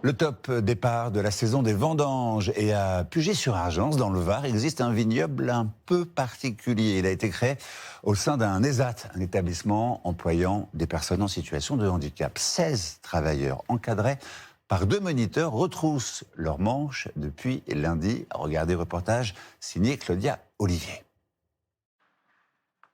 Le top départ de la saison des vendanges et à Puget-sur-Argens, dans le Var, il existe un vignoble un peu particulier. Il a été créé au sein d'un ESAT, un établissement employant des personnes en situation de handicap. 16 travailleurs encadrés par 2 moniteurs retroussent leurs manches depuis lundi. Regardez le reportage signé Claudia Olivier.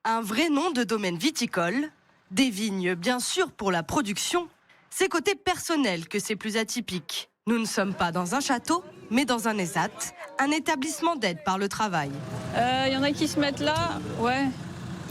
Un vrai nom de domaine viticole, des vignes bien sûr pour la production. C'est côté personnel que c'est plus atypique. Nous ne sommes pas dans un château, mais dans un ESAT, un établissement d'aide par le travail. Y en a qui se mettent là, ouais.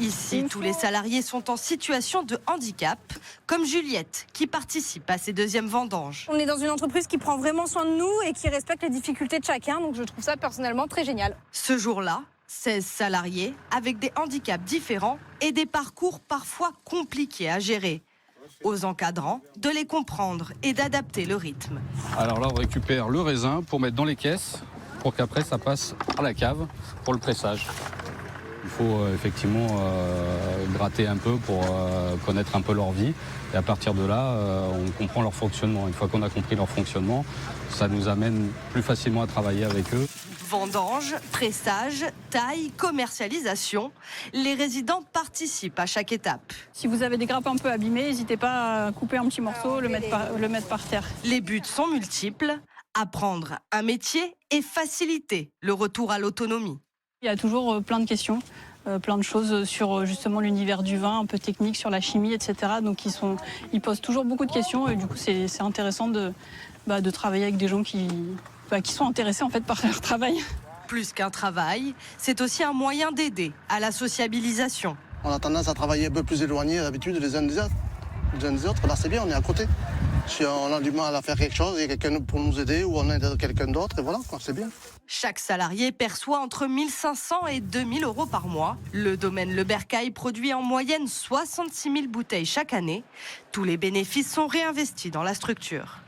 Ici, tous les salariés sont en situation de handicap, comme Juliette, qui participe à ces deuxièmes vendanges. On est dans une entreprise qui prend vraiment soin de nous et qui respecte les difficultés de chacun, donc je trouve ça personnellement très génial. Ce jour-là, 16 salariés avec des handicaps différents et des parcours parfois compliqués à gérer. Aux encadrants de les comprendre et d'adapter le rythme. Alors là, on récupère le raisin pour mettre dans les caisses, pour qu'après ça passe à la cave pour le pressage. Il faut effectivement gratter un peu pour connaître un peu leur vie. Et à partir de là, on comprend leur fonctionnement. Une fois qu'on a compris leur fonctionnement, ça nous amène plus facilement à travailler avec eux. Vendange, pressage, taille, commercialisation, les résidents participent à chaque étape. Si vous avez des grappes un peu abîmées, n'hésitez pas à couper un petit morceau, le mettre par terre. Les buts sont multiples, apprendre un métier et faciliter le retour à l'autonomie. Il y a toujours plein de questions, plein de choses sur justement l'univers du vin, un peu technique, sur la chimie, etc. Donc ils posent toujours beaucoup de questions et du coup c'est intéressant de travailler avec des gens qui sont intéressés en fait par leur travail. Plus qu'un travail, c'est aussi un moyen d'aider à la sociabilisation. On a tendance à travailler un peu plus éloigné d'habitude les uns des autres. Là c'est bien, on est à côté. Si on a du mal à faire quelque chose, il y a quelqu'un pour nous aider ou on aide quelqu'un d'autre et voilà, c'est bien. Chaque salarié perçoit entre 1 500 et 2 000 euros par mois. Le domaine Le Bercail produit en moyenne 66 000 bouteilles chaque année. Tous les bénéfices sont réinvestis dans la structure.